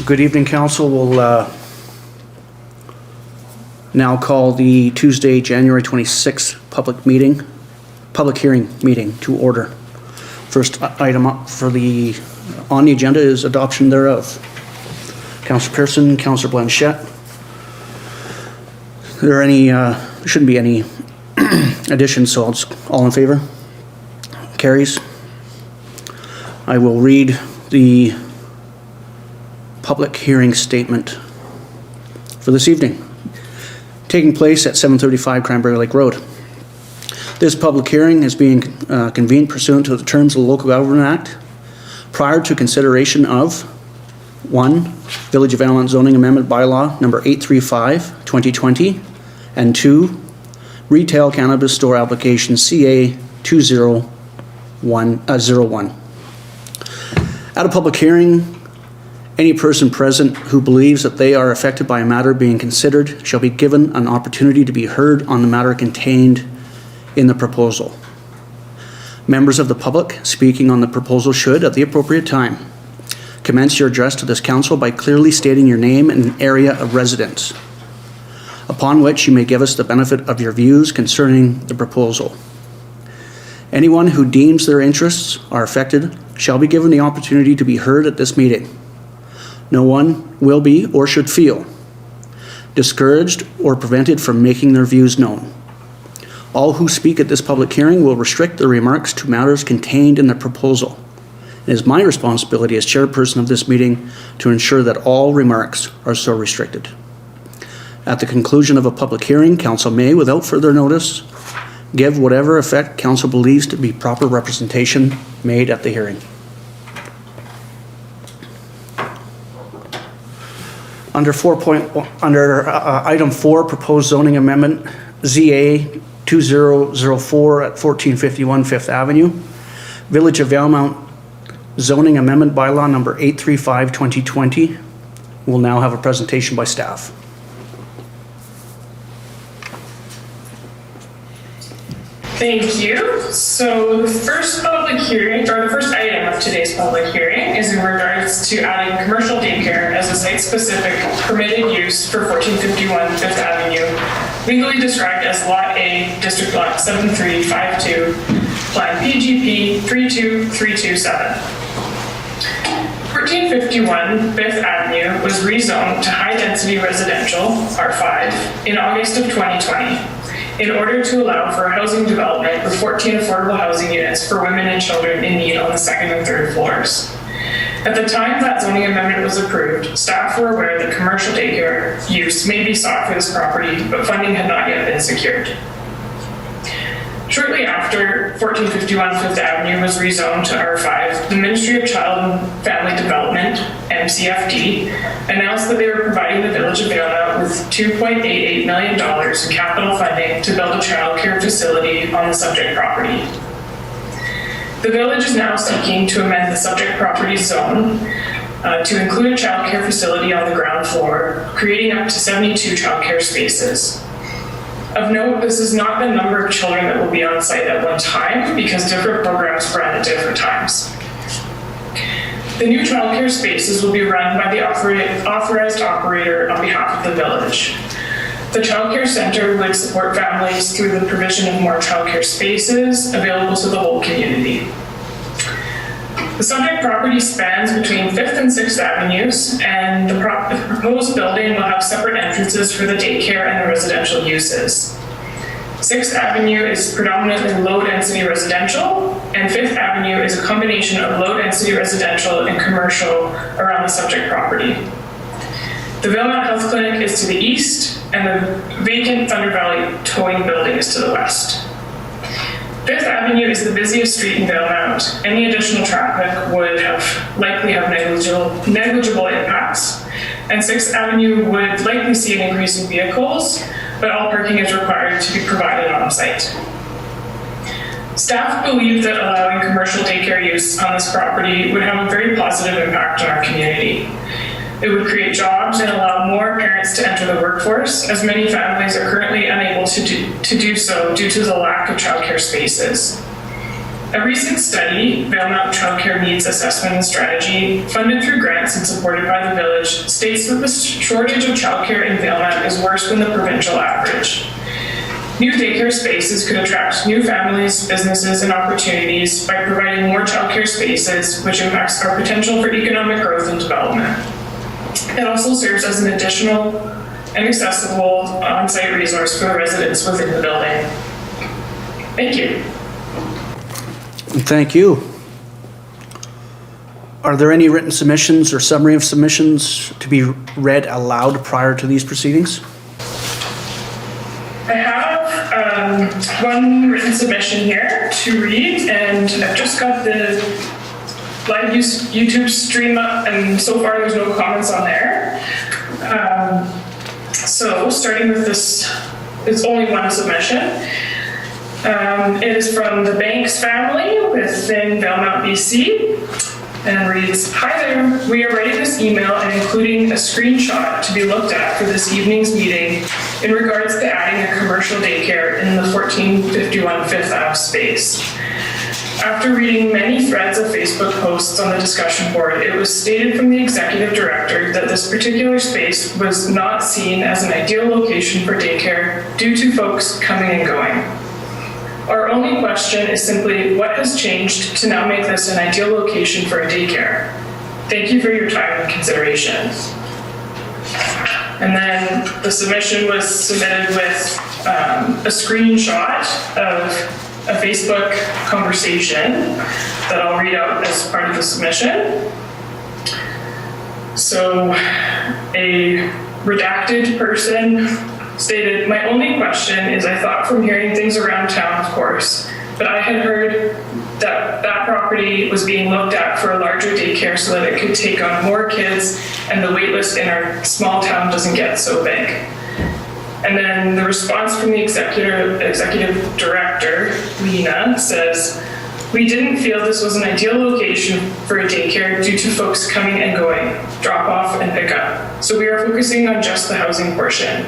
Good evening, Council. We'll now call the Tuesday, January 26th public hearing meeting to order. First item up on the agenda is adoption thereof. Councillor Pearson, Councillor Blanchette. There shouldn't be any additions, so all in favor? Carries. I will read the public hearing statement for this evening, taking place at 735 Cranberry Lake Road. This public hearing is being convened pursuant to the terms of the Local Government Act prior to consideration of 1. Village of Valemount Zoning Amendment Bylaw number 835 2020 and 2. Retail Cannabis Store Application CA 20101. At a public hearing, any person present who believes that they are affected by a matter being considered shall be given an opportunity to be heard on the matter contained in the proposal. Members of the public speaking on the proposal should, at the appropriate time, commence your address to this council by clearly stating your name and area of residence, upon which you may give us the benefit of your views concerning the proposal. Anyone who deems their interests are affected shall be given the opportunity to be heard at this meeting. No one will be or should feel discouraged or prevented from making their views known. All who speak at this public hearing will restrict their remarks to matters contained in the proposal. It is my responsibility as chairperson of this meeting to ensure that all remarks are so restricted. At the conclusion of a public hearing, council may, without further notice, give whatever effect council believes to be proper representation made at the hearing. Under item 4, proposed zoning amendment ZA 2004 at 1451 Fifth Avenue, Village of Valemount Zoning Amendment Bylaw number 835 2020. We'll now have a presentation by staff. Thank you. So the first item of today's public hearing is in regards to adding commercial daycare as a site-specific permitted use for 1451 Fifth Avenue, legally described as Lot A, District Lot 7352, Plan PGP 32327. 1451 Fifth Avenue was rezoned to high-density residential, R5, in August of 2020. In order to allow for housing development with 14 affordable housing units for women and children in need on the second and third floors. At the time that zoning amendment was approved, staff were aware that commercial daycare use may be sought for this property, but funding had not yet been secured. Shortly after 1451 Fifth Avenue was rezoned to R5, the Ministry of Child and Family Development, MCFD, announced that they were providing the Village of Valemount with $2.88 million in capital funding to build a child care facility on the subject property. The Village is now seeking to amend the subject property zone to include a child care facility on the ground floor, creating up to 72 child care spaces. Of note, this is not the number of children that will be on site at one time because different programs run at different times. The new childcare spaces will be run by the authorized operator on behalf of the village. The childcare center would support families through the provision of more childcare spaces available to the whole community. The subject property spans between 5th and 6th Avenues, and the proposed building will have separate entrances for the daycare and the residential uses. 6th Avenue is predominantly low-density residential, and 5th Avenue is a combination of low-density residential and commercial around the subject property. The Valemount Health Clinic is to the east, and the vacant Thunder Valley Towing Building is to the west. 5th Avenue is the busiest street in Valemount. Any additional traffic would likely have negligible impacts, and 6th Avenue would likely see an increase in vehicles, but all parking is required to be provided on site. Staff believe that allowing commercial daycare use on this property would have a very positive impact on our community. It would create jobs and allow more parents to enter the workforce, as many families are currently unable to do so due to the lack of childcare spaces. A recent study, Valemount Childcare Needs Assessment and Strategy, funded through grants and supported by the village, states that the shortage of childcare in Valemount is worse than the provincial average. New daycare spaces could attract new families, businesses, and opportunities by providing more childcare spaces, which impacts our potential for economic growth and development. It also serves as an additional and accessible on-site resource for the residents within the building. Thank you. Thank you. Are there any written submissions or summary of submissions to be read aloud prior to these proceedings? I have one written submission here to read, and I've just got the live YouTube stream up, and so far there's no comments on there. So starting with this, it's only one submission. It is from the Banks family within Valemount, BC, and reads, "Hi there, we are writing this email and including a screenshot to be looked at for this evening's meeting in regards to adding a commercial daycare in the 1451 Fifth Ave space. After reading many threads of Facebook posts on the discussion board, it was stated from the executive director that this particular space was not seen as an ideal location for daycare due to folks coming and going. Our only question is simply what has changed to now make this an ideal location for a daycare? Thank you for your time and consideration." And then the submission was submitted with a screenshot of a Facebook conversation that I'll read out as part of the submission. So a redacted person stated, "My only question is I thought from hearing things around town, of course, but I had heard that that property was being looked at for a larger daycare so that it could take on more kids and the wait list in our small town doesn't get so big." And then the response from the executive director, Lena, says, "We didn't feel this was an ideal location for a daycare due to folks coming and going, drop off and pick up. So we are focusing on just the housing portion.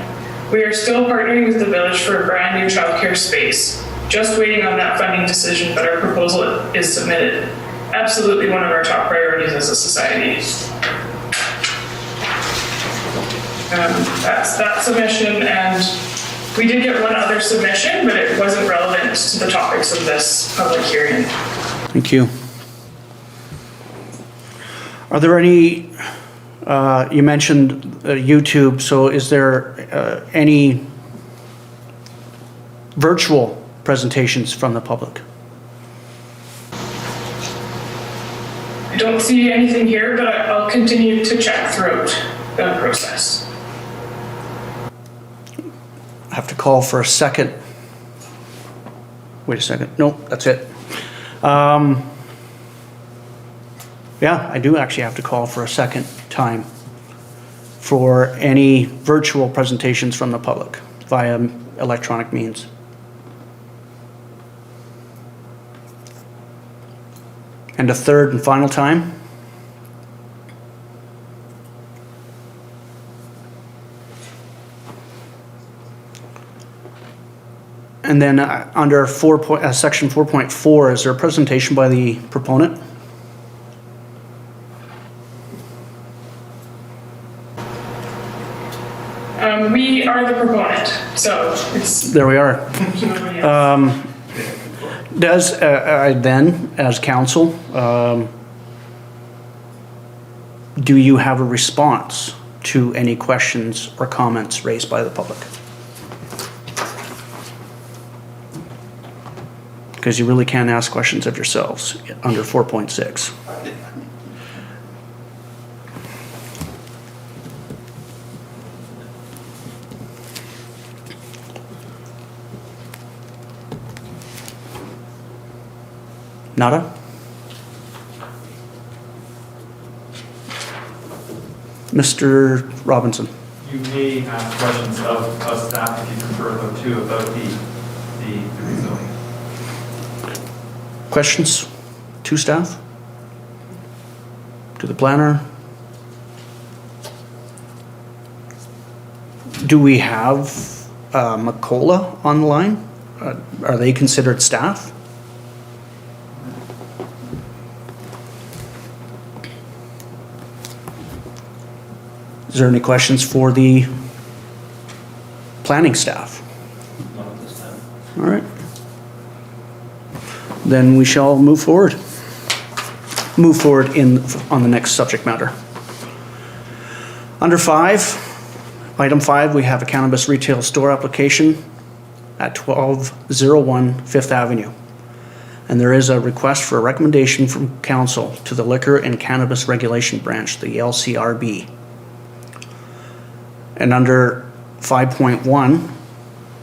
We are still partnering with the village for a brand new childcare space. Just waiting on that funding decision, but our proposal is submitted. Absolutely one of our top priorities as a society." That's that submission, and we did get one other submission, but it wasn't relevant to the topics of this public hearing. Thank you. Are there any, you mentioned YouTube, so is there any virtual presentations from the public? I don't see anything here, but I'll continue to check throughout the process. I have to call for a second. Wait a second. Nope, that's it. Yeah, I do actually have to call for a second time for any virtual presentations from the public via electronic means. And a third and final time. And then under section 4.4, is there a presentation by the proponent? We are the proponent, so it's... There we are. Does, then, as council, do you have a response to any questions or comments raised by the public? Because you really can't ask questions of yourselves under 4.6. Nada? Mr. Robinson. You may ask questions of staff if you prefer, though, too, about the rezoning. Questions to staff? To the planner? Do we have McCullough on the line? Are they considered staff? Is there any questions for the planning staff? Not at this time. All right. Then we shall move forward. Move forward on the next subject matter. Under 5, item 5, we have a cannabis retail store application at 1201 Fifth Avenue. And there is a request for a recommendation from council to the Liquor and Cannabis Regulation Branch, the LCRB. And under 5.1,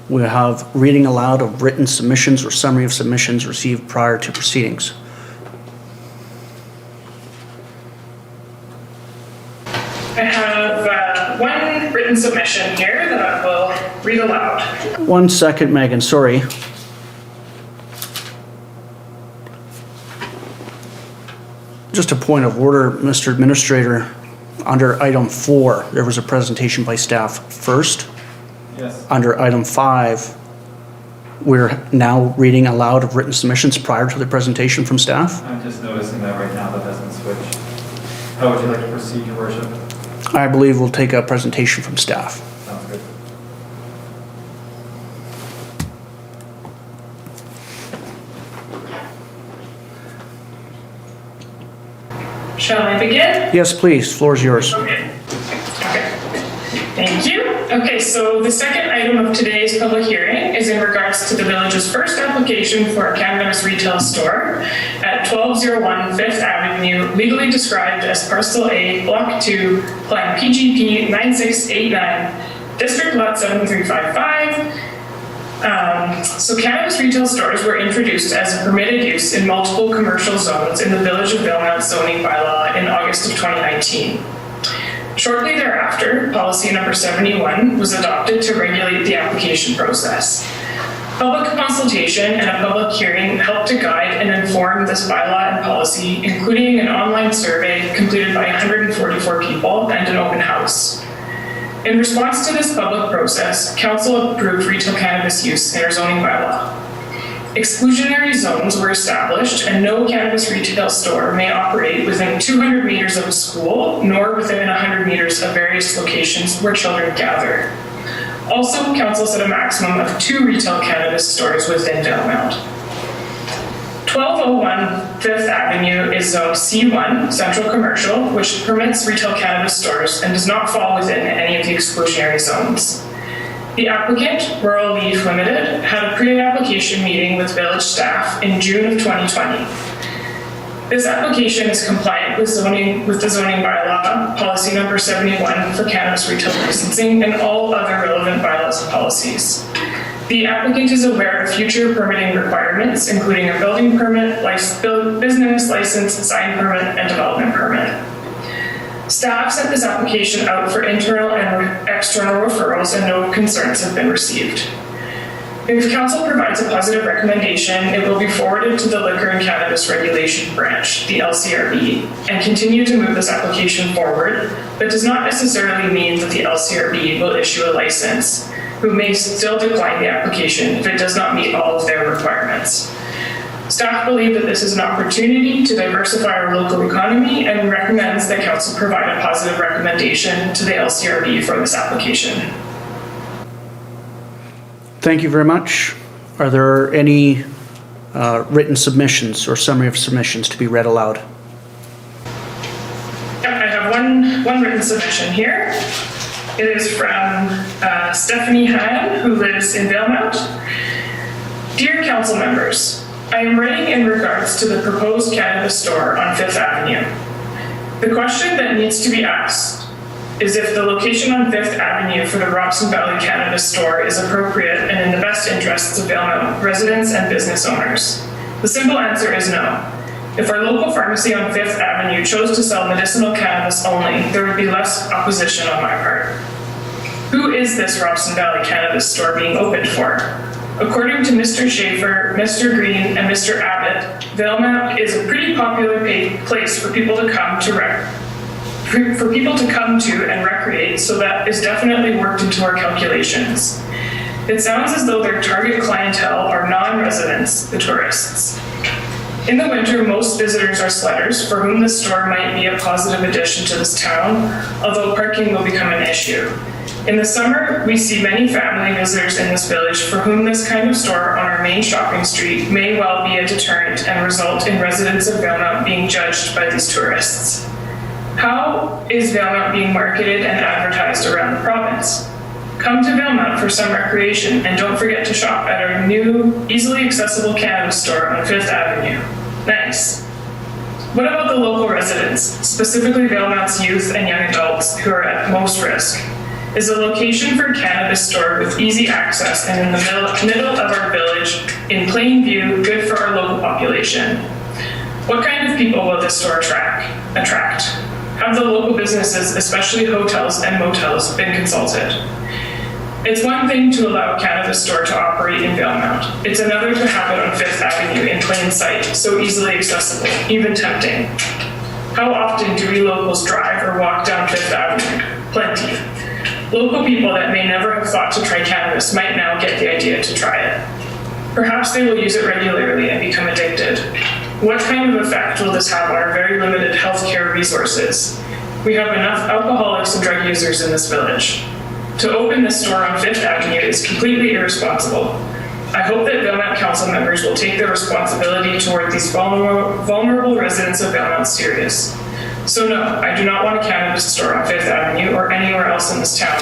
we have reading aloud of written submissions or summary of submissions received prior to proceedings. I have one written submission here that I will read aloud. 1 second, Megan, sorry. Just a point of order, Mr. Administrator. Under item 4, there was a presentation by staff first. Yes. Under item 5, we're now reading aloud of written submissions prior to the presentation from staff. I'm just noticing that right now that doesn't switch. How would you like to proceed, Your Worship? I believe we'll take a presentation from staff. Sounds good. Shall I begin? Yes, please, floor is yours. Okay. Thank you. Okay, so the second item of today's public hearing is in regards to the village's first application for a cannabis retail store at 1201 Fifth Avenue, legally described as Parcel A, Block 2, Plan PGP 9689, District Lot 7355. So cannabis retail stores were introduced as a permitted use in multiple commercial zones in the Village of Valemount zoning bylaw in August of 2019. Shortly thereafter, policy number 71 was adopted to regulate the application process. Public consultation and a public hearing helped to guide and inform this bylaw and policy, including an online survey completed by 144 people and an open house. In response to this public process, council approved retail cannabis use in our zoning bylaw. Exclusionary zones were established and no cannabis retail store may operate within 200 meters of a school, nor within 100 meters of various locations where children gather. Also, council set a maximum of 2 retail cannabis stores within Valemount. 1201 Fifth Avenue is Zone C1, Central Commercial, which permits retail cannabis stores and does not fall within any of the exclusionary zones. The applicant, Rural Leaf Limited, had a pre-application meeting with village staff in June of 2020. This application is compliant with the zoning bylaw, policy number 71 for cannabis retail licensing, and all other relevant bylaws and policies. The applicant is aware of future permitting requirements, including a building permit, business license, sign permit, and development permit. Staff sent this application out for internal and external referrals and no concerns have been received. If council provides a positive recommendation, it will be forwarded to the Liquor and Cannabis Regulation Branch, the LCRB, and continue to move this application forward, but does not necessarily mean that the LCRB will issue a license, who may still decline the application if it does not meet all of their requirements. Staff believe that this is an opportunity to diversify our local economy and recommends that council provide a positive recommendation to the LCRB for this application. Thank you very much. Are there any written submissions or summary of submissions to be read aloud? Yep, I have one written submission here. It is from Stephanie Hahn, who lives in Valemount. Dear council members, I am writing in regards to the proposed cannabis store on Fifth Avenue. The question that needs to be asked is if the location on Fifth Avenue for the Robson Valley Cannabis Store is appropriate and in the best interests of Valemount residents and business owners. The simple answer is no. If our local pharmacy on Fifth Avenue chose to sell medicinal cannabis only, there would be less opposition on my part. Who is this Robson Valley Cannabis Store being opened for? According to Mr. Schaefer, Mr. Green, and Mr. Abbott, Valemount is a pretty popular place for people to come to and recreate, so that is definitely worked into our calculations. It sounds as though their target clientele are non-residents, the tourists. In the winter, most visitors are sledders, for whom the store might be a positive addition to this town, although parking will become an issue. In the summer, we see many family visitors in this village for whom this kind of store on our main shopping street may well be a deterrent and result in residents of Valemount being judged by these tourists. How is Valemount being marketed and advertised around the province? Come to Valemount for some recreation and don't forget to shop at our new, easily accessible cannabis store on 5th Avenue. Nice. What about the local residents, specifically Valemount's youth and young adults who are at most risk? Is a location for a cannabis store with easy access and in the middle of our village, in plain view, good for our local population? What kind of people will this store attract? Have the local businesses, especially hotels and motels, been consulted? It's one thing to allow a cannabis store to operate in Valemount. It's another to have it on 5th Avenue in plain sight, so easily accessible, even tempting. How often do we locals drive or walk down 5th Avenue? Plenty. Local people that may never have thought to try cannabis might now get the idea to try it. Perhaps they will use it regularly and become addicted. What kind of effect will this have on our very limited healthcare resources? We have enough alcoholics and drug users in this village. To open this store on 5th Avenue is completely irresponsible. I hope that Valemount Council members will take their responsibility toward these vulnerable residents of Valemount serious. So no, I do not want a cannabis store on 5th Avenue or anywhere else in this town,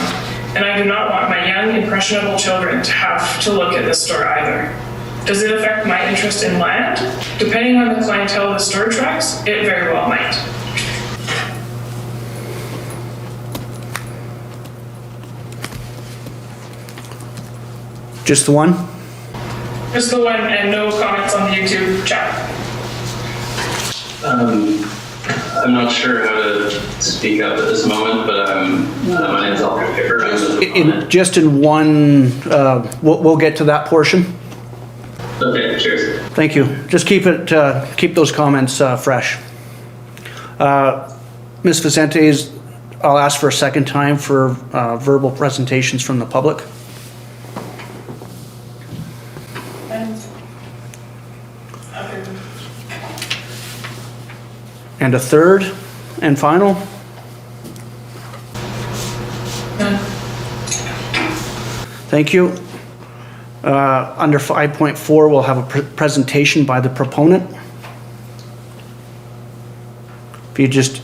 and I do not want my young, impressionable children to have to look at this store either. Does it affect my interest in land? Depending on the clientele the store attracts, it very well might. Just the one? Just the one, and no comments on the YouTube chat. I'm not sure how to speak up at this moment, but my name is Alfred Pipper. I'm the proponent. Just in one, we'll get to that portion. Okay, cheers. Thank you. Just keep those comments fresh. Ms. Vicente, I'll ask for a second time for verbal presentations from the public. And a third and final? None. Thank you. Under 5.4, we'll have a presentation by the proponent. If you just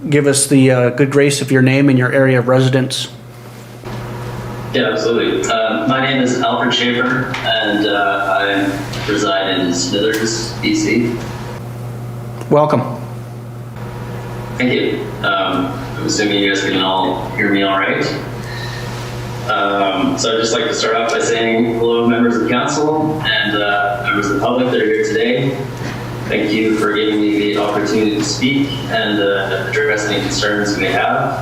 give us the good grace of your name and your area of residence. Yeah, absolutely. My name is Alfred Schaefer, and I reside in Smithers, BC. Welcome. Thank you. I'm assuming you guys can all hear me all right. So I'd just like to start off by saying hello, members of the council and members of the public that are here today. Thank you for giving me the opportunity to speak and address any concerns you may have.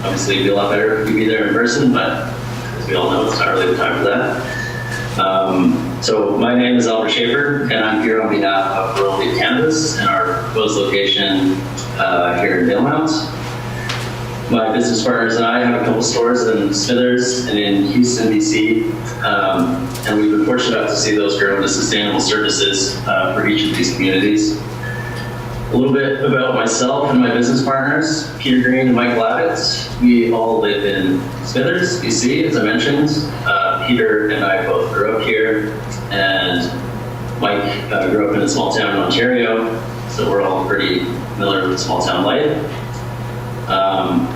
Obviously, it'd be a lot better if you'd be there in person, but as we all know, it's not really the time for that. So my name is Alfred Schaefer, and I'm here on behalf of Rural Leaf Cannabis and our proposed location here in Valemount. My business partners and I have a couple stores in Smithers and in Houston, BC, and we've been fortunate enough to see those grow into sustainable services for each of these communities. A little bit about myself and my business partners, Peter Green and Mike Lavitz. We all live in Smithers, BC, as I mentioned. Peter and I both grew up here, and Mike grew up in a small town in Ontario, so we're all pretty familiar with small town life.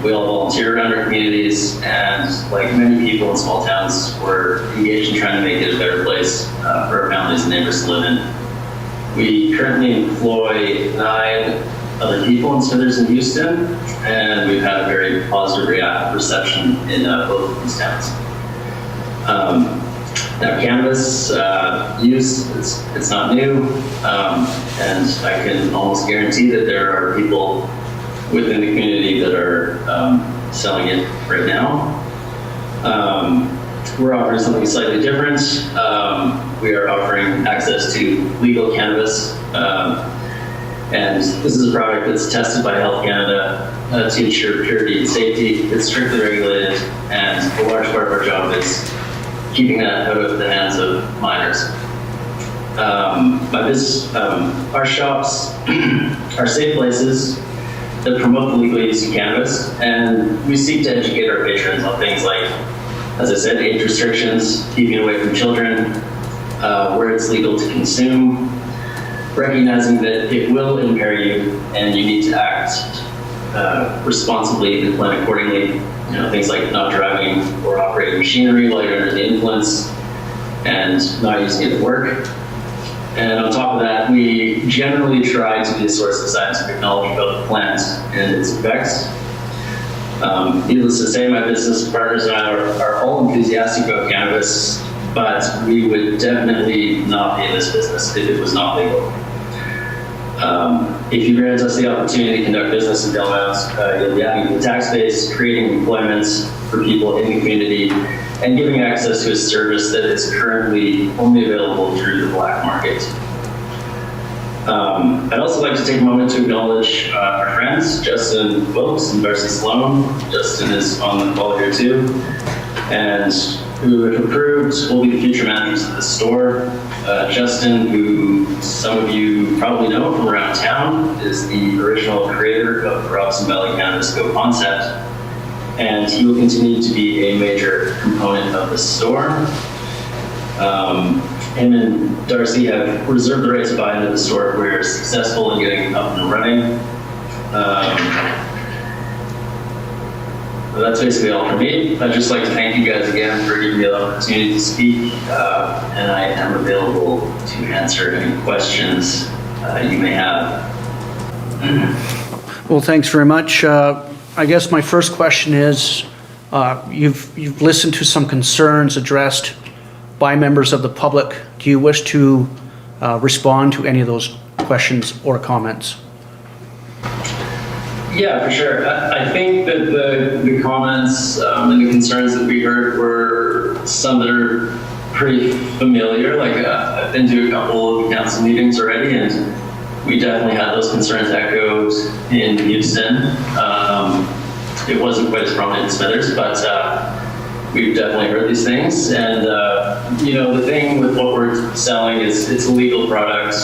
We all volunteer around our communities, and like many people in small towns, we're engaged in trying to make it a better place for our families and neighbors to live in. We currently employ 9 other people in Smithers and Houston, and we've had a very positive reception in both of these towns. Now, cannabis use, it's not new, and I can almost guarantee that there are people within the community that are selling it right now. We're offering something slightly different. We are offering access to legal cannabis, and this is a product that's tested by Health Canada to ensure purity and safety. It's strictly regulated, and a large part of our job is keeping that out of the hands of minors. Our shops are safe places that promote the legal use of cannabis, and we seek to educate our patrons on things like, as I said, age restrictions, keeping away from children, where it's legal to consume, recognizing that it will impair you and you need to act responsibly and plan accordingly. You know, things like not driving or operating machinery while you're under the influence and not using it at work. And on top of that, we generally try to be a source of scientific knowledge about the plant and its effects. Needless to say, my business partners and I are all enthusiastic about cannabis, but we would definitely not be in this business if it was not legal. If you grant us the opportunity to conduct business in Valemount, you'll be adding to the tax base, creating employment for people in the community, and giving access to a service that is currently only available through the black market. I'd also like to take a moment to acknowledge our friends, Justin Wilkes and Darcy Sloan. Justin is on the call here too, and who, if approved, will be the future managers of the store. Justin, who some of you probably know from around town, is the original creator of the Robson Valley Cannabis Go concept, and he will continue to be a major component of the store. Him and Darcy have reserved the right to buy into the store if we're successful in getting up and running. That's basically all for me. I'd just like to thank you guys again for giving me the opportunity to speak, and I am available to answer any questions you may have. Well, thanks very much. I guess my first question is, you've listened to some concerns addressed by members of the public. Do you wish to respond to any of those questions or comments? Yeah, for sure. I think that the comments and the concerns that we heard were some that are pretty familiar. Like I've been to a couple of council meetings already, and we definitely had those concerns echoed in Houston. It wasn't quite as prominent in Smithers, but we've definitely heard these things. And you know, the thing with what we're selling is it's a legal product,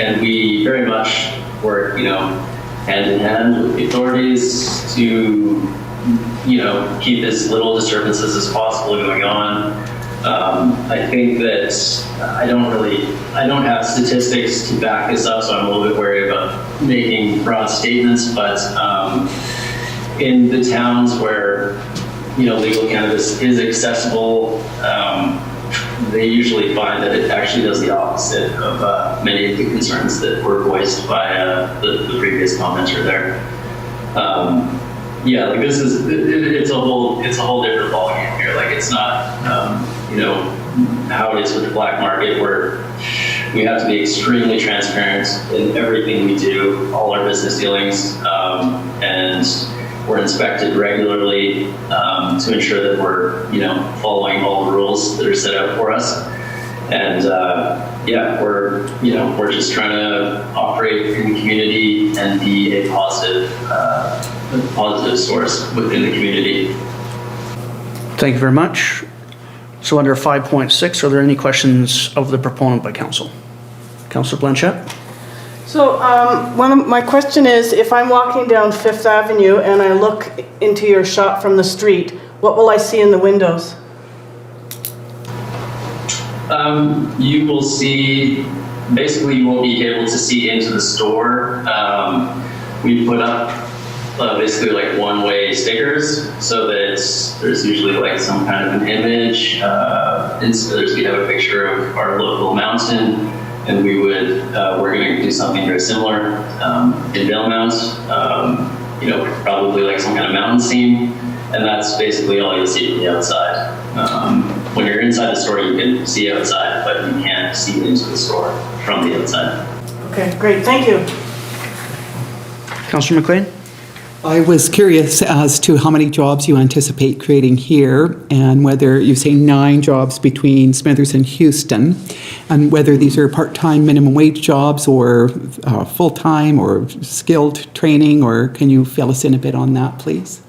and we very much work, you know, hand in hand with the authorities to, you know, keep as little disturbances as possible going on. I think that I don't have statistics to back this up, so I'm a little bit worried about making broad statements, but in the towns where, you know, legal cannabis is accessible, they usually find that it actually does the opposite of many of the concerns that were voiced by the previous commenter there. Yeah, like this is it's a whole different ballgame here. Like it's not you know, how it is with the black market, where we have to be extremely transparent in everything we do, all our business dealings, and we're inspected regularly to ensure that we're, you know, following all the rules that are set out for us. And yeah, we're just trying to operate in the community and be a positive source within the community. Thank you very much. So under 5.6, are there any questions of the proponent by council? Councillor Blanchette? So my question is, if I'm walking down Fifth Avenue and I look into your shop from the street, what will I see in the windows? You will see, basically you won't be able to see into the store. We put up basically like one-way stickers so that there's usually like some kind of an image. In Smithers, we have a picture of our local mountain, and we're going to do something very similar in Valemount. You know, probably like some kind of mountain scene, and that's basically all you'll see from the outside. When you're inside the store, you can see outside, but you can't see into the store from the outside. Okay, great, thank you. Councillor MacLean? I was curious as to how many jobs you anticipate creating here, and whether you say 9 jobs between Smithers and Houston, and whether these are part-time minimum wage jobs or full-time or skilled training, or can you fill us in a bit on that, please?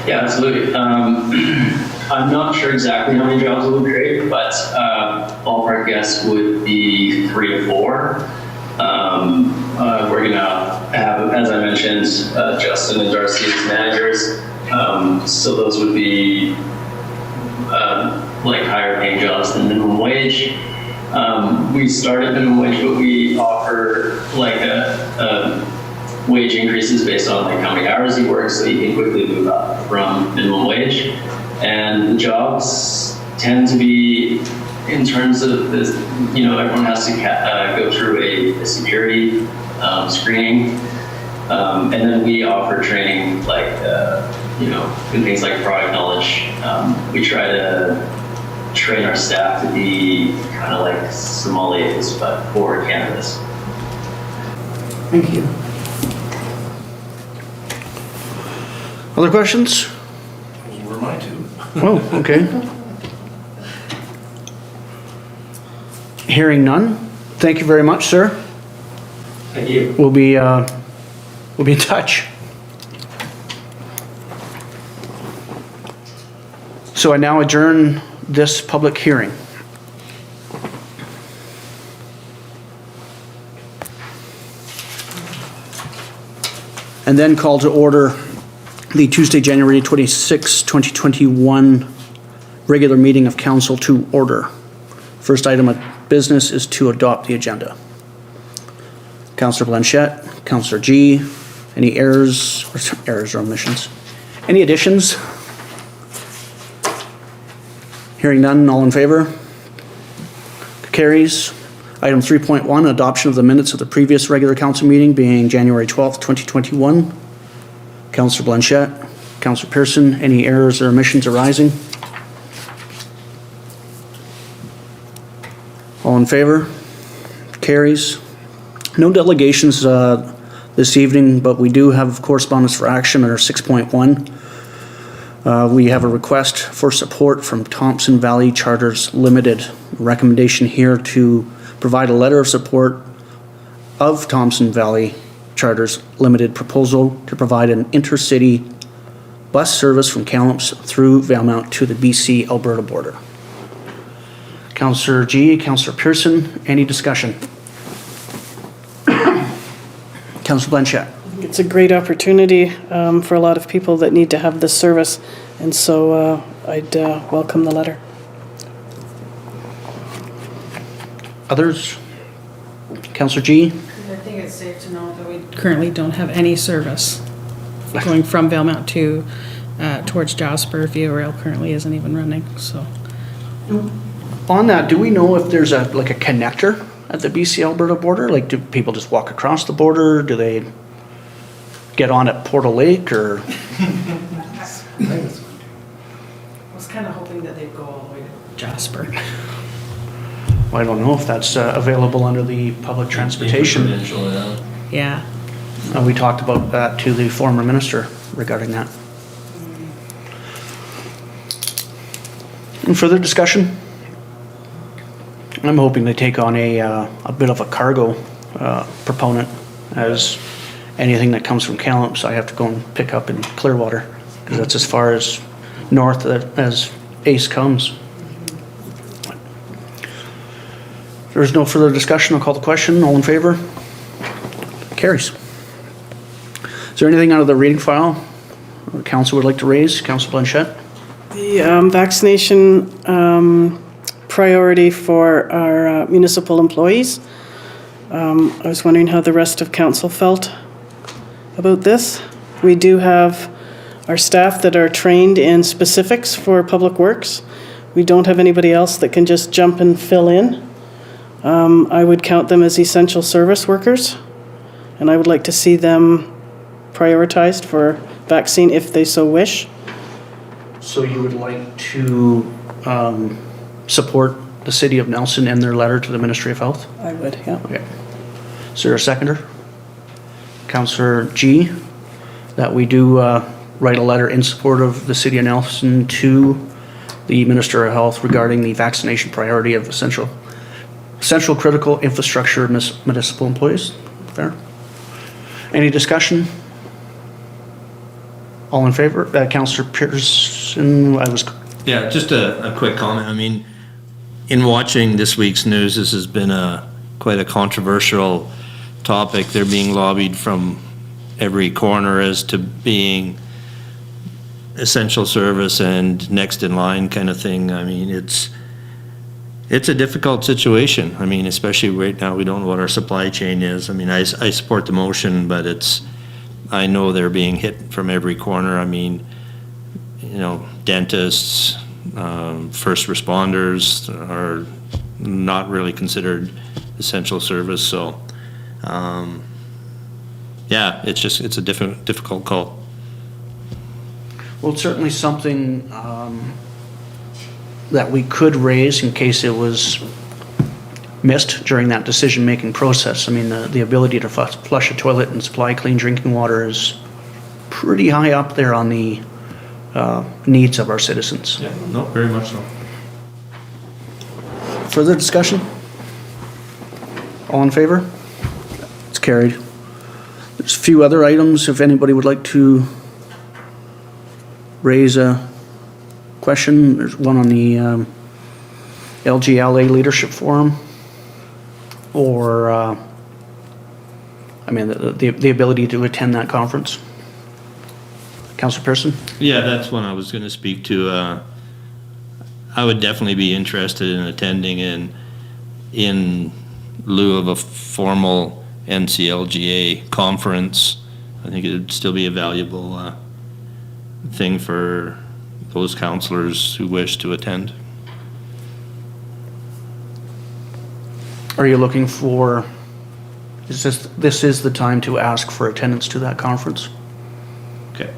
Yeah, absolutely. I'm not sure exactly how many jobs it would create, but ballpark guess would be 3 to 4. We're gonna have, as I mentioned, Justin and Darcy as managers. So those would be like higher paying jobs than minimum wage. We start at minimum wage, but we offer like a wage increases based on like how many hours you work, so you can quickly move up from minimum wage. And the jobs tend to be, in terms of this, you know, everyone has to go through a security screening, and then we offer training like you know, in things like product knowledge. We try to train our staff to be kind of like sommeliers, but for cannabis. Thank you. Other questions? Those were my two. Oh, okay. Hearing none. Thank you very much, sir. Thank you. We'll be in touch. So I now adjourn this public hearing. And then call to order the Tuesday, January 26, 2021 regular meeting of council to order. First item of business is to adopt the agenda. Councillor Blanchette, Councillor G, any errors or omissions? Any additions? Hearing none, all in favor? Carries. Item 3.1, adoption of the minutes of the previous regular council meeting being January 12th, 2021. Councillor Blanchette, Councillor Pearson, any errors or omissions arising? All in favor? Carries. No delegations this evening, but we do have correspondence for action under 6.1. We have a request for support from Thompson Valley Charters Limited. Recommendation here to provide a letter of support of Thompson Valley Charters Limited proposal to provide an intercity bus service from Kamloops through Valemount to the BC-Alberta border. Councillor G, Councillor Pearson, any discussion? Councillor Blanchette. It's a great opportunity for a lot of people that need to have this service, and so I'd welcome the letter. Others? Councillor G? I think it's safe to know that we currently don't have any service going from Valemount to towards Jasper. Via Rail currently isn't even running, so. On that, do we know if there's a connector at the BC-Alberta border? Like, do people just walk across the border? Do they get on at Portal Lake, or? I was kind of hoping that they'd go all the way to Jasper. Well, I don't know if that's available under the public transportation. Yeah. We talked about that to the former minister regarding that. And further discussion? I'm hoping they take on a bit of a cargo proponent, as anything that comes from Kamloops I have to go and pick up in Clearwater, because that's as far as north as ACE comes. If there's no further discussion, I'll call the question. All in favor? Carries. Is there anything out of the reading file the council would like to raise? Councillor Blanchette? The vaccination priority for our municipal employees. I was wondering how the rest of council felt about this. We do have our staff that are trained in specifics for public works. We don't have anybody else that can just jump and fill in. I would count them as essential service workers, and I would like to see them prioritized for vaccine if they so wish. So you would like to support the City of Nelson and their letter to the Ministry of Health? I would, yeah. Okay. Is there a seconder? Councillor G, that we do write a letter in support of the City of Nelson to the Minister of Health regarding the vaccination priority of essential critical infrastructure municipal employees. Fair. Any discussion? All in favor? Councillor Pearson, Yeah, just a quick comment. I mean, in watching this week's news, this has been quite a controversial topic. They're being lobbied from every corner as to being essential service and next in line kind of thing. I mean, it's a difficult situation. I mean, especially right now, we don't know what our supply chain is. I mean, I support the motion, but I know they're being hit from every corner. I mean, you know, dentists, first responders are not really considered essential service. So, yeah, it's a difficult call. well, it's certainly something that we could raise in case it was missed during that decision-making process. I mean, the ability to flush a toilet and supply clean drinking water is pretty high up there on the needs of our citizens. Yeah, no, very much so. Further discussion? All in favor? It's carried. There's a few other items, if anybody would like to raise a question. There's one on the LGLA Leadership Forum, or, I mean, the ability to attend that conference. Councillor Pearson? Yeah, that's one I was going to speak to. I would definitely be interested in attending in lieu of a formal NCLGA conference. I think it would still be a valuable thing for those councillors who wish to attend. Are you looking for, this is the time to ask for attendance to that conference? Okay.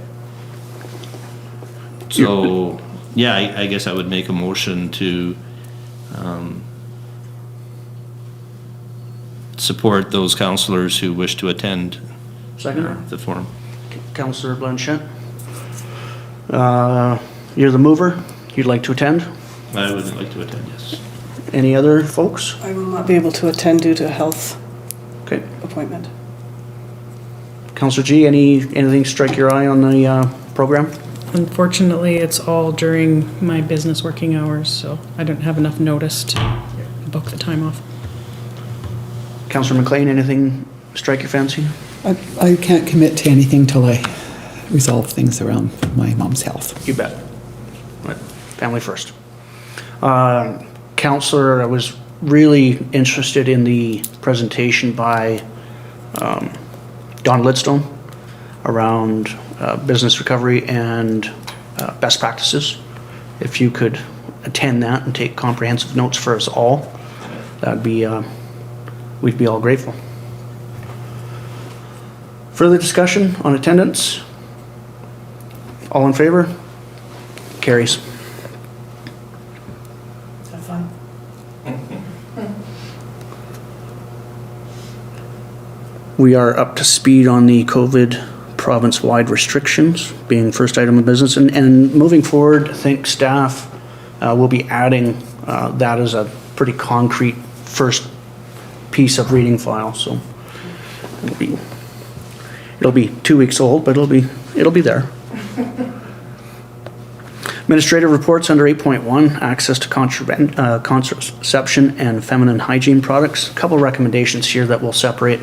So, yeah, I guess I would make a motion to support those councillors who wish to attend Second? the forum. Councillor Blanchette? You're the mover. You'd like to attend? I would like to attend, yes. Any other folks? I will not be able to attend due to a health Okay. appointment. Councillor G, anything strike your eye on the program? Unfortunately, it's all during my business working hours, so I don't have enough notice to book the time off. Councillor MacLean, anything strike your fancy? I can't commit to anything till I resolve things around my mom's health. You bet. Right. Family first. Councillor, I was really interested in the presentation by Don Lidstone around business recovery and best practices. If you could attend that and take comprehensive notes for us all, that'd be, we'd be all grateful. Further discussion on attendance? All in favor? Carries. Have fun. We are up to speed on the COVID province-wide restrictions, being first item of business. And moving forward, I think staff will be adding that as a pretty concrete first piece of reading file. So it'll be 2 weeks old, but it'll be there. Administrative reports under 8.1, access to contraception and feminine hygiene products. A couple recommendations here that we'll separate.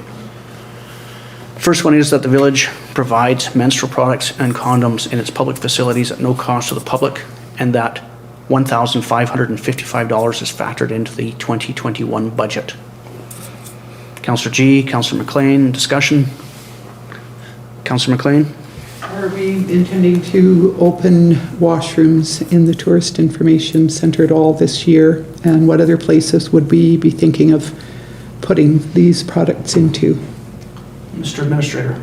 First one is that the village provides menstrual products and condoms in its public facilities at no cost to the public, and that $1,555 is factored into the 2021 budget. Councillor G, Councillor MacLean, discussion. Councillor MacLean? Are we intending to open washrooms in the Tourist Information Centre at all this year? And what other places would we be thinking of putting these products into? Mr. Administrator.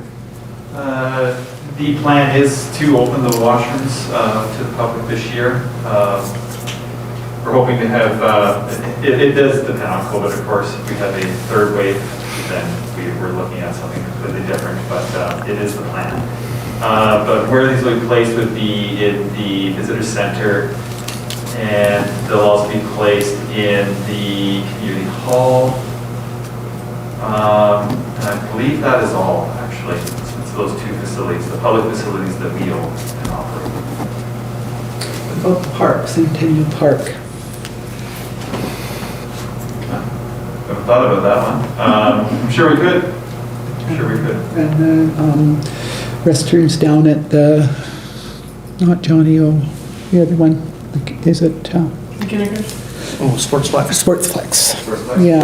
The plan is to open the washrooms to the public this year. We're hoping to have, it does depend on COVID, of course. If we have a third wave, then we're looking at something completely different, but it is the plan. But where these will be placed would be in the visitor center, and they'll also be placed in the community hall. And I believe that is all, actually. It's those two facilities, the public facilities that we own and operate. What about the park, Centennial Park? Haven't thought about that one. I'm sure we could. I'm sure we could. And the restrooms down at the, not Johnny O, the other one, is it Oh, Sportsplex. Sportsplex? Yeah.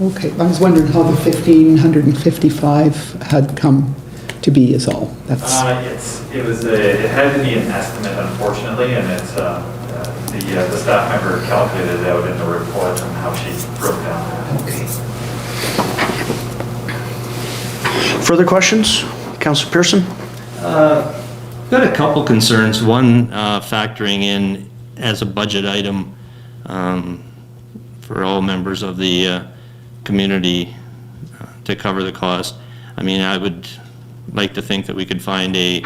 Okay, I was wondering how the 1,555 had come to be is all. That's, It had to be an estimate, unfortunately, and it's, the staff member calculated it out in the report and how she broke down that. okay. Further questions? Councillor Pearson? Got a couple concerns. One, factoring in as a budget item for all members of the community to cover the cost. I mean, I would like to think that we could find a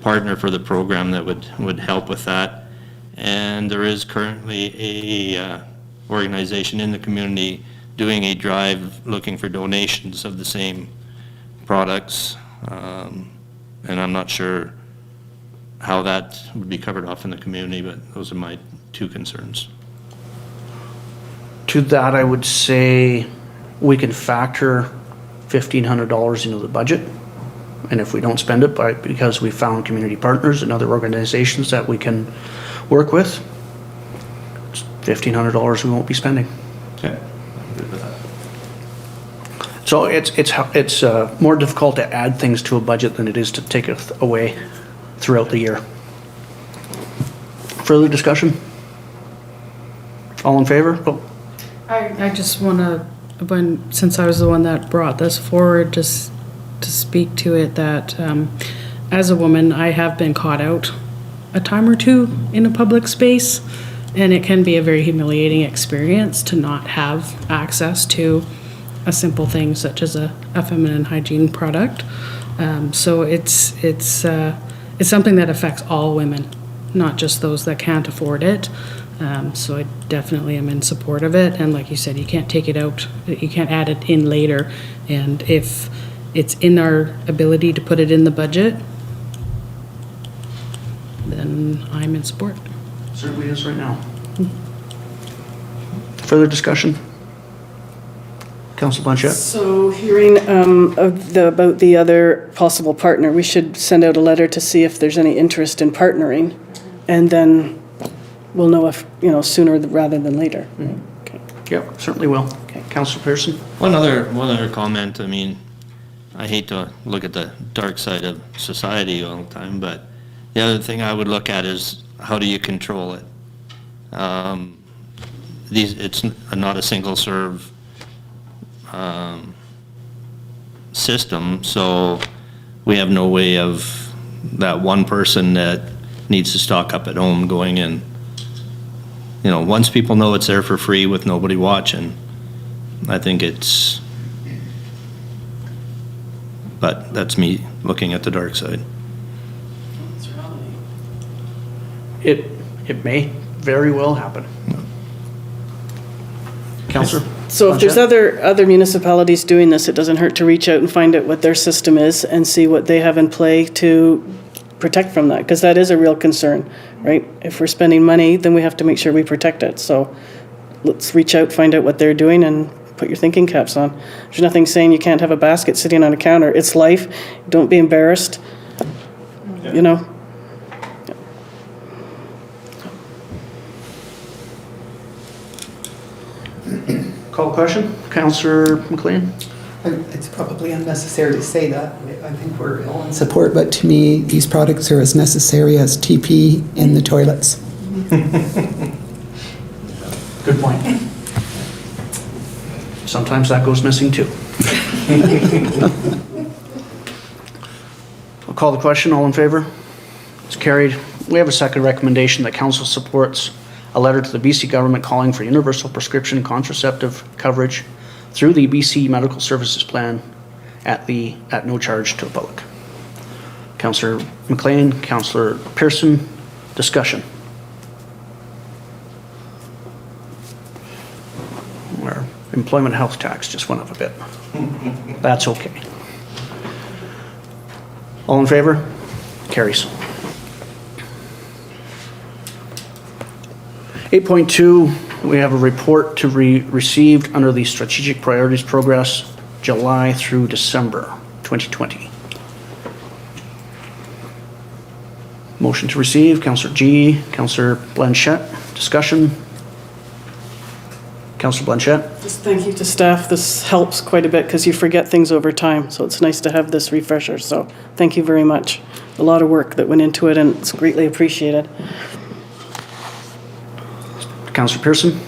partner for the program that would help with that. And there is currently a organization in the community doing a drive looking for donations of the same products. And I'm not sure how that would be covered off in the community, but those are my two concerns. To that, I would say we can factor $1,500 into the budget. And if we don't spend it because we found community partners and other organizations that we can work with, it's $1,500 we won't be spending. Okay, I'm good with that. So it's more difficult to add things to a budget than it is to take it away throughout the year. Further discussion? All in favor? Oh, I just want to, since I was the one that brought this forward, just to speak to it, that as a woman, I have been caught out a time or two in a public space, and it can be a very humiliating experience to not have access to a simple thing such as a feminine hygiene product. So it's something that affects all women, not just those that can't afford it. So I definitely am in support of it. And like you said, you can't take it out, you can't add it in later. And if it's in our ability to put it in the budget, then I'm in support. certainly is right now. Further discussion? Councillor Blanchette? So hearing about the other possible partner, we should send out a letter to see if there's any interest in partnering, and then we'll know if, sooner rather than later. Okay. Yep, certainly will. Okay. Councillor Pearson? One other comment. I mean, I hate to look at the dark side of society all the time, but the other thing I would look at is how do you control it? It's not a single serve system, so we have no way of that one person that needs to stock up at home going in. Once people know it's there for free with nobody watching, I think it's, but that's me looking at the dark side. It may very well happen. Councillor? So if there's other municipalities doing this, it doesn't hurt to reach out and find out what their system is and see what they have in play to protect from that, because that is a real concern, right? If we're spending money, then we have to make sure we protect it. So let's reach out, find out what they're doing, and put your thinking caps on. There's nothing saying you can't have a basket sitting on a counter. It's life. Don't be embarrassed. Yeah. Call question? Councillor MacLean? It's probably unnecessary to say that. I think we're all in support, but to me, these products are as necessary as TP in the toilets. Good point. Sometimes that goes missing too. I'll call the question. All in favor? It's carried. We have a second recommendation that council supports a letter to the BC government calling for universal prescription contraceptive coverage through the BC Medical Services Plan at no charge to the public. Councillor MacLean, Councillor Pearson, discussion. Our employment health tax just went up a bit. That's okay. All in favor? Carries. 8.2, we have a report to be received under the Strategic Priorities Progress, July through December 2020. Motion to receive, Councillor G, Councillor Blanchette. Discussion. Councillor Blanchette. Just thank you to staff. This helps quite a bit because you forget things over time. So it's nice to have this refresher. So thank you very much. A lot of work that went into it and it's greatly appreciated. Councillor Pearson.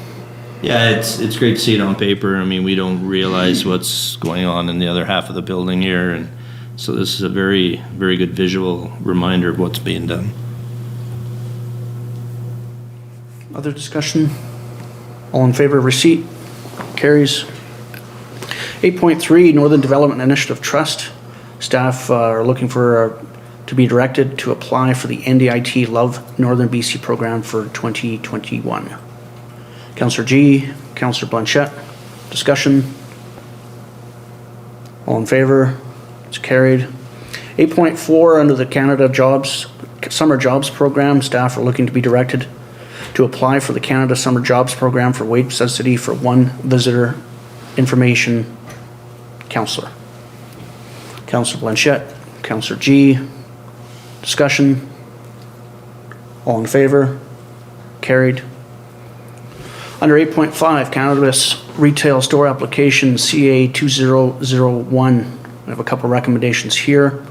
Yeah, it's great to see it on paper. I mean, we don't realize what's going on in the other half of the building here, and so this is a very, very good visual reminder of what's being done. Other discussion? All in favor of receipt? Carries. 8.3, Northern Development Initiative Trust. Staff are looking for to be directed to apply for the NDIT Love Northern BC program for 2021. Councillor G, Councillor Blanchette. Discussion? All in favor? It's carried. 8.4, under the Canada Summer Jobs Program, staff are looking to be directed to apply for the Canada Summer Jobs Program for wage subsidy for one visitor information counselor. Councillor Blanchette, Councillor G. Discussion? All in favor? Carried. Under 8.5, Cannabis Retail Store Application CA 2001. We have a couple recommendations here.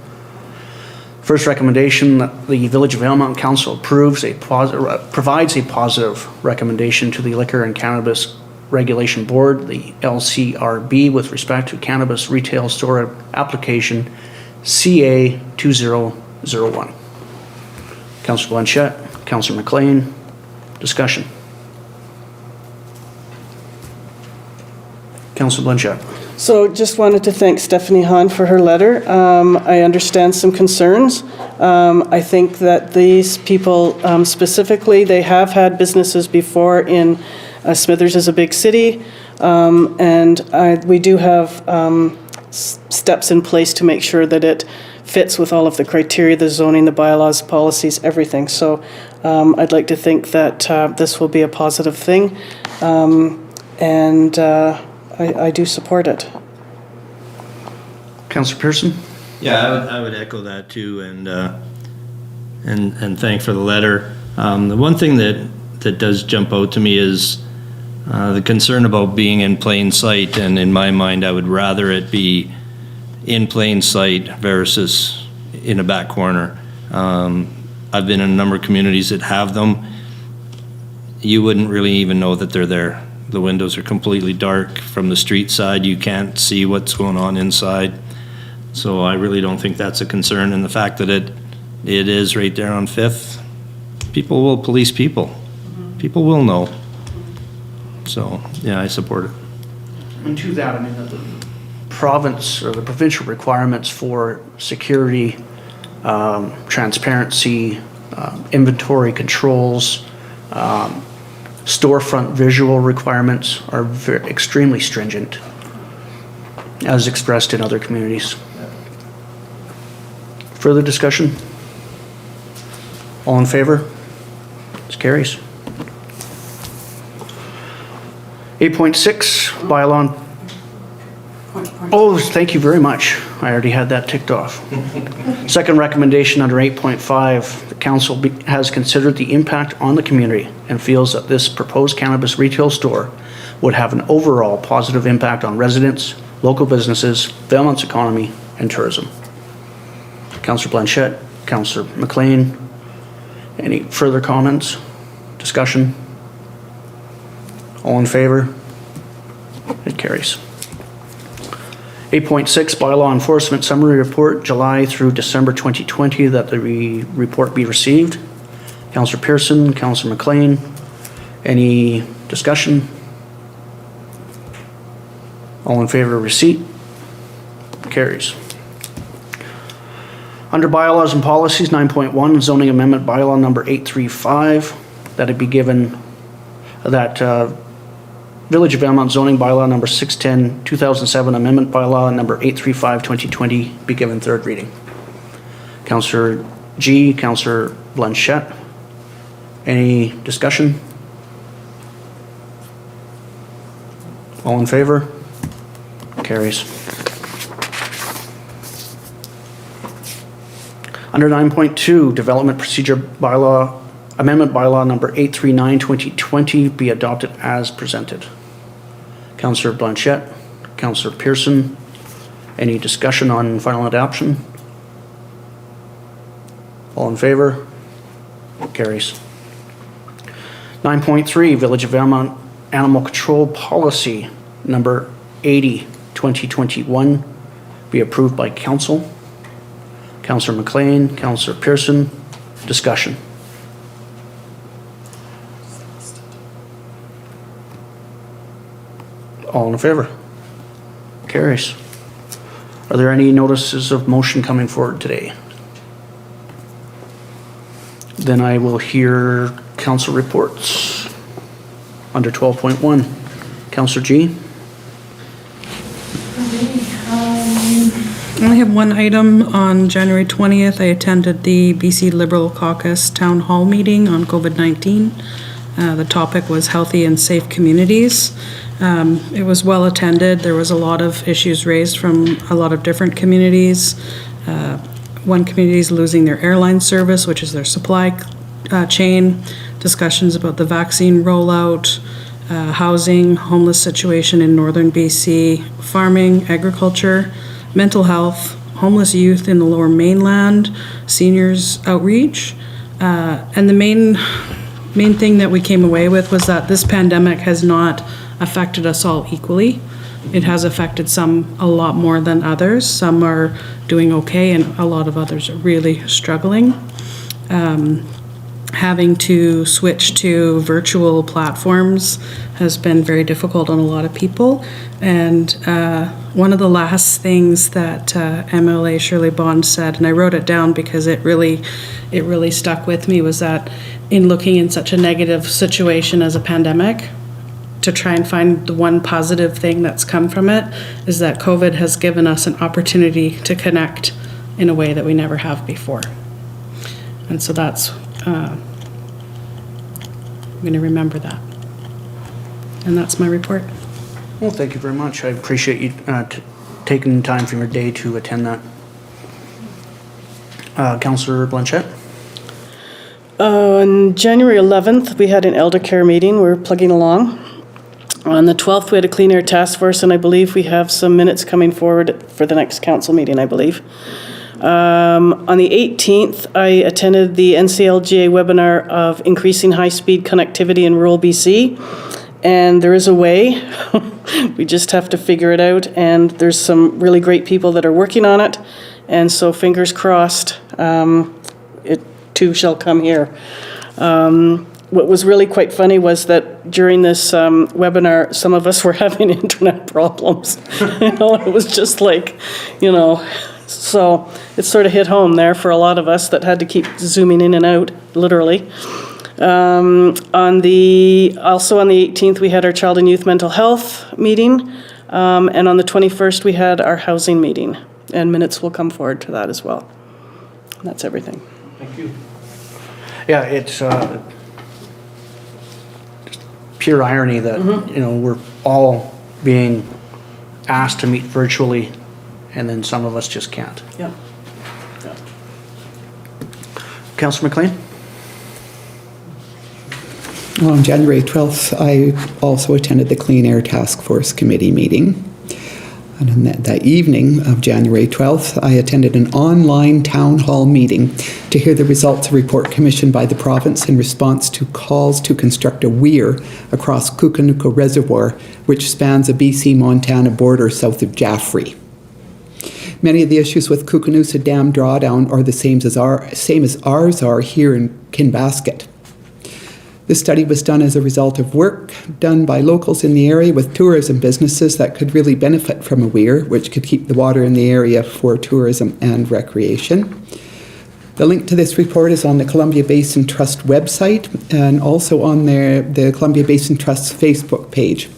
First recommendation, that the Village of Valemount Council provides a positive recommendation to the Liquor and Cannabis Regulation Board, the LCRB, with respect to Cannabis Retail Store Application CA 2001. Councillor Blanchette, Councillor MacLean. Discussion. Councillor Blanchette. So just wanted to thank Stephanie Hahn for her letter. I understand some concerns. I think that these people specifically, they have had businesses before in Smithers is a big city. And we do have steps in place to make sure that it fits with all of the criteria, the zoning, the bylaws, policies, everything. So I'd like to think that this will be a positive thing. I do support it. Councillor Pearson. Yeah, I would echo that too, and thank for the letter. The one thing that does jump out to me is the concern about being in plain sight, and in my mind, I would rather it be in plain sight versus in a back corner. I've been in a number of communities that have them. You wouldn't really even know that they're there. The windows are completely dark from the street side. You can't see what's going on inside. So I really don't think that's a concern. And the fact that it is right there on 5th, people will police people. Mm-hmm. People will know. So, yeah, I support it. And to that, I mean, the province or the provincial requirements for security, transparency, inventory controls, storefront visual requirements are extremely stringent, as expressed in other communities. Further discussion? All in favor? This carries. 8.6, bylaw. Oh, thank you very much. I already had that ticked off. Second recommendation under 8.5, the council has considered the impact on the community and feels that this proposed cannabis retail store would have an overall positive impact on residents, local businesses, Valemount's economy, and tourism. Councillor Blanchette, Councillor MacLean, any further comments, discussion? All in favor? It carries. 8.6, bylaw enforcement summary report, July through December 2020, that the report be received. Councillor Pearson, Councillor MacLean, any discussion? All in favor of receipt? Carries. Under bylaws and policies, 9.1, zoning amendment bylaw number 835, that it be given that Village of Valemount zoning bylaw number 610, 2007 amendment bylaw number 835, 2020 be given third reading. Councillor G, Councillor Blanchette. Any discussion? All in favor? Carries. Under 9.2, Development Procedure Bylaw, Amendment Bylaw number 839, 2020 be adopted as presented. Councillor Blanchette, Councillor Pearson, any discussion on final adoption? All in favor? Carries. 9.3, Village of Valemount Animal Control Policy number 80, 2021 be approved by council. Councillor MacLean, Councillor Pearson, discussion. All in favor? Carries. Are there any notices of motion coming forward today? Then I will hear council reports. Under 12.1, Councillor G. I only have one item. On January 20th, I attended the BC Liberal Caucus Town Hall meeting on COVID-19. The topic was healthy and safe communities. It was well attended. There was a lot of issues raised from a lot of different communities. One community is losing their airline service, which is their supply chain. Discussions about the vaccine rollout, housing, homeless situation in northern BC, farming, agriculture, mental health, homeless youth in the Lower Mainland, seniors outreach. And the main thing that we came away with was that this pandemic has not affected us all equally. It has affected some a lot more than others. Some are doing okay and a lot of others are really struggling. Having to switch to virtual platforms has been very difficult on a lot of people. And one of the last things that MLA Shirley Bond said, and I wrote it down because it really stuck with me, was that in looking in such a negative situation as a pandemic, to try and find the one positive thing that's come from it is that COVID has given us an opportunity to connect in a way that we never have before. And so that's, I'm going to remember that. And that's my report. Well, thank you very much. I appreciate you taking time from your day to attend that. Councillor Blanchette? On January 11th, we had an elder care meeting. We're plugging along. On the 12th, we had a clean air task force, and I believe we have some minutes coming forward for the next council meeting, I believe. On the 18th, I attended the NCLGA webinar of increasing high-speed connectivity in rural BC, and there is a way. We just have to figure it out, and there's some really great people that are working on it, and so fingers crossed, it too shall come here. What was really quite funny was that during this webinar, some of us were having internet problems. It was just like, so it sort of hit home there for a lot of us that had to keep zooming in and out, literally. Also on the 18th, we had our child and youth mental health meeting. And on the 21st, we had our housing meeting. And minutes will come forward to that as well. And that's everything. Thank you. Yeah, it's pure irony that, we're all being asked to meet virtually, and then some of us just can't. Yeah. Councillor MacLean? Well, on January 12th, I also attended the Clean Air Task Force Committee meeting. And on that evening of January 12th, I attended an online town hall meeting to hear the results of a report commissioned by the province in response to calls to construct a weir across Kukanuka Reservoir, which spans the BC-Montana border south of Jaffrey. Many of the issues with Kukanusa Dam drawdown are the same as ours are here in Kinbasket. This study was done as a result of work done by locals in the area with tourism businesses that could really benefit from a weir, which could keep the water in the area for tourism and recreation. The link to this report is on the Columbia Basin Trust website and also on the Columbia Basin Trust's Facebook page.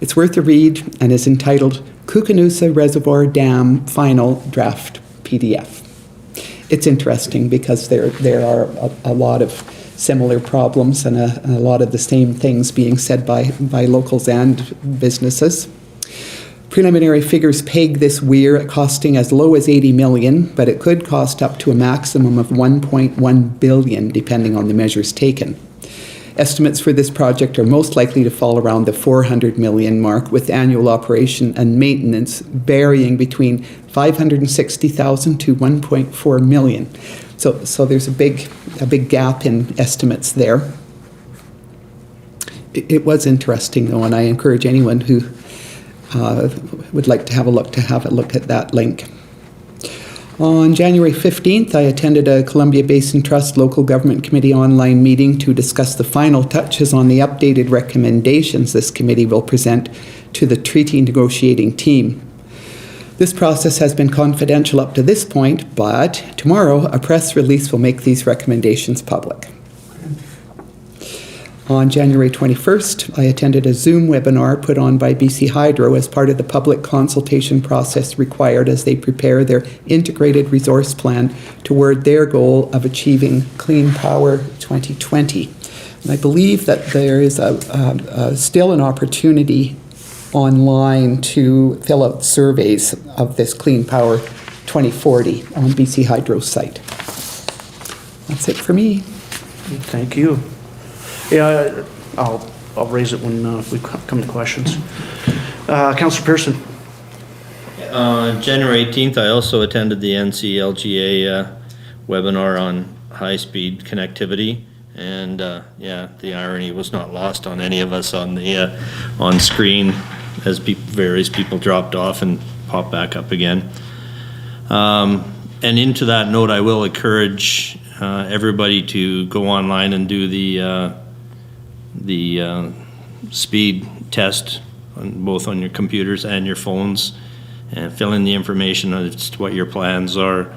It's worth a read and is entitled Kukanusa Reservoir Dam Final Draft PDF. it's interesting because there are a lot of similar problems and a lot of the same things being said by locals and businesses. Preliminary figures peg this weir at costing as low as 80 million, but it could cost up to a maximum of 1.1 billion, depending on the measures taken. Estimates for this project are most likely to fall around the 400 million mark, with annual operation and maintenance varying between 560,000 to 1.4 million. So there's a big gap in estimates there. It was interesting though, and I encourage anyone who would like to have a look at that link. On January 15th, I attended a Columbia Basin Trust Local Government Committee online meeting to discuss the final touches on the updated recommendations this committee will present to the treaty negotiating team. This process has been confidential up to this point, but tomorrow a press release will make these recommendations public. On January 21st, I attended a Zoom webinar put on by BC Hydro as part of the public consultation process required as they prepare their integrated resource plan toward their goal of achieving Clean Power 2020. And I believe that there is still an opportunity online to fill out surveys of this Clean Power 2040 on BC Hydro's site. That's it for me. Thank you. Yeah, I'll raise it when we come to questions. Councillor Pearson. January 18th, I also attended the NCLGA webinar on high-speed connectivity, and yeah, the irony was not lost on any of us on the on screen as various people dropped off and popped back up again. And into that note, I will encourage everybody to go online and do the speed test both on your computers and your phones, and fill in the information as to what your plans are,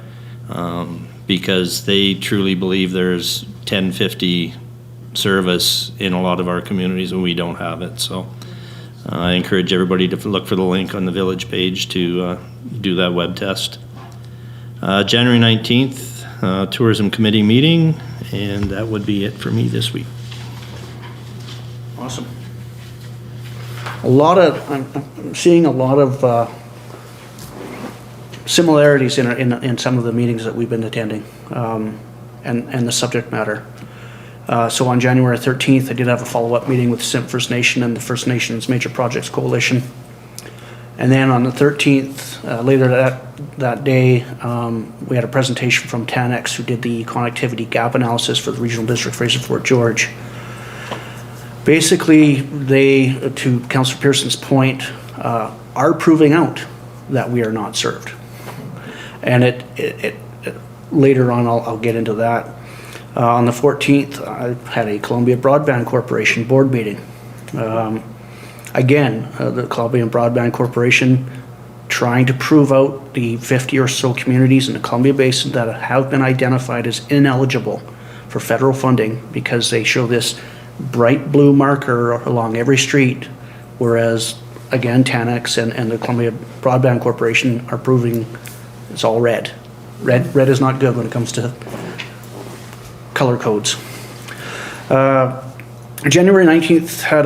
because they truly believe there's 1050 service in a lot of our communities and we don't have it. So I encourage everybody to look for the link on the village page to do that web test. January 19th, tourism committee meeting, and that would be it for me this week. Awesome. I'm seeing a lot of similarities in some of the meetings that we've been attending, and the subject matter. So on January 13th, I did have a follow-up meeting with Simp First Nation and the First Nations Major Projects Coalition. And then on the 13th, later that day, we had a presentation from TANX, who did the connectivity gap analysis for the Regional District Fraser Fort George. Basically, they, to Councillor Pearson's point, are proving out that we are not served. And it later on, I'll get into that. On the 14th, I had a Columbia Broadband Corporation board meeting. Again, the Columbia Broadband Corporation trying to prove out the 50 or so communities in the Columbia Basin that have been identified as ineligible for federal funding because they show this bright blue marker along every street, whereas again TANX and the Columbia Broadband Corporation are proving it's all red. Red is not good when it comes to color codes. January 19th had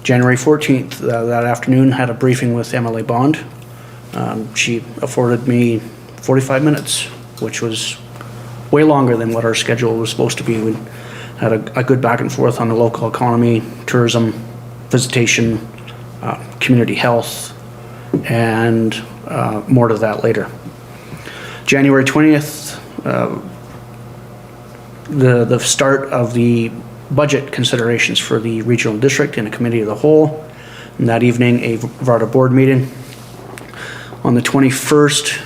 January 14th that afternoon had a briefing with MLA Bond. She afforded me 45 minutes, which was way longer than what our schedule was supposed to be. We had a good back and forth on the local economy, tourism, visitation, community health, and more to that later. January 20th, the start of the budget considerations for the regional district in a committee of the whole. And that evening, a VARTA board meeting. On the 21st,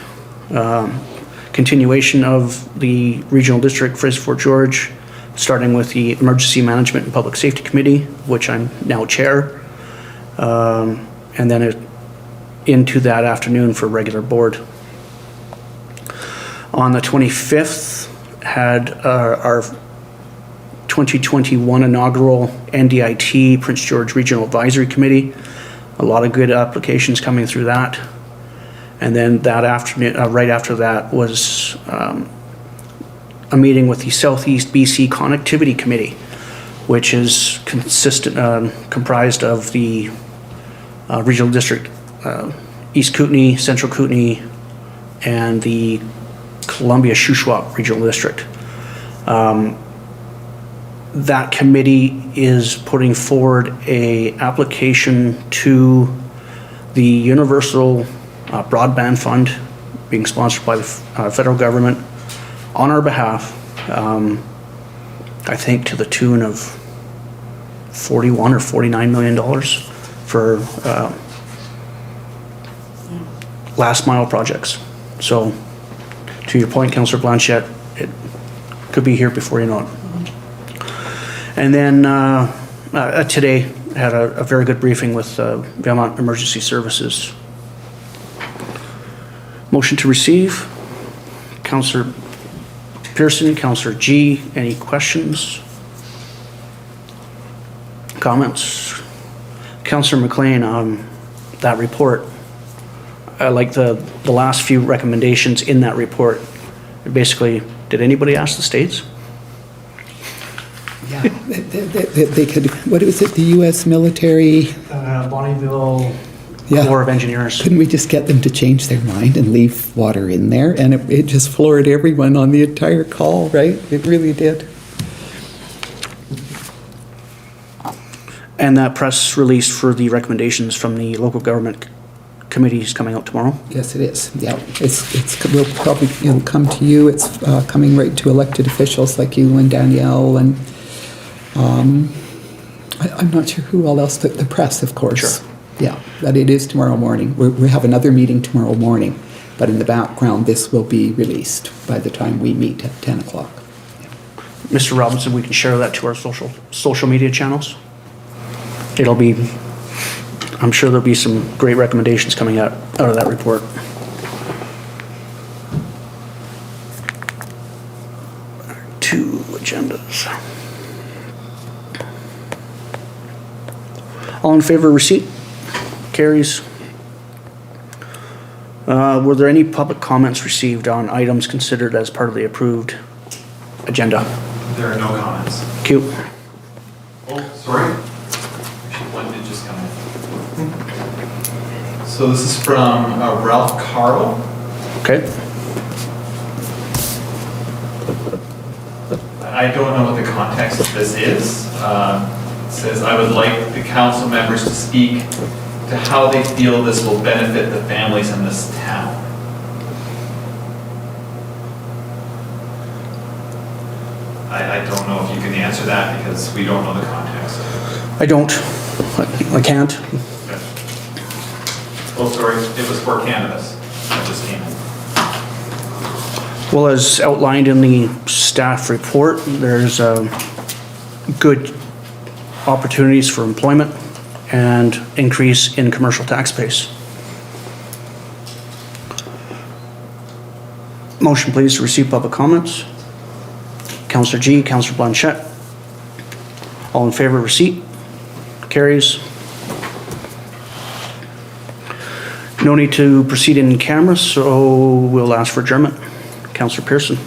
continuation of the regional district Fraser Fort George, starting with the Emergency Management and Public Safety Committee, which I'm now chair, and then into that afternoon for regular board. On the 25th, had our 2021 inaugural NDIT Prince George Regional Advisory Committee. A lot of good applications coming through that. And then that afternoon, right after that was a meeting with the Southeast BC Connectivity Committee, which is comprised of the Regional District East Kootenay, Central Kootenay, and the Columbia Shuswap Regional District. That committee is putting forward a application to the Universal Broadband Fund, being sponsored by the federal government, on our behalf, I think to the tune of $41 or $49 million for last mile projects. So, to your point, Councillor Blanchette, it could be here before you know it. And then today, had a very good briefing with Valemount Emergency Services. Motion to receive. Councillor Pearson, Councillor G, any questions? Comments? Councillor MacLean, that report, I like the last few recommendations in that report. Basically, did anybody ask the states? Yeah, they could, what was it, the U.S. military? Bonneville Yeah. Corps of Engineers. Couldn't we just get them to change their mind and leave water in there? And it just floored everyone on the entire call, right? It really did. And that press release for the recommendations from the local government committees coming out tomorrow? Yes, it is. Yeah, we'll probably, it'll come to you. It's coming right to elected officials like you and Danielle and I'm not sure who all else, the press, of course. Sure. Yeah, but it is tomorrow morning. We have another meeting tomorrow morning, but in the background, this will be released by the time we meet at 10 o'clock. Mr. Robinson, we can share that to our social media channels. It'll be, I'm sure there'll be some great recommendations coming out of that report. Two agendas. All in favor of receipt? Carries. Were there any public comments received on items considered as part of the approved agenda? There are no comments. Q. Oh, sorry. Actually, one did just come in. So this is from Ralph Carl. Okay. I don't know what the context of this is. It says, I would like the council members to speak to how they feel this will benefit the families in this town. I don't know if you can answer that because we don't know the context. I don't. I can't. Okay. Oh, sorry, it was for cannabis. That just came in. Well, as outlined in the staff report, there's good opportunities for employment and increase in commercial tax base. Motion please to receive public comments. Councillor G, Councillor Blanchette. All in favor of receipt? Carries. No need to proceed in camera, so we'll ask for adjournment. Councillor Pearson.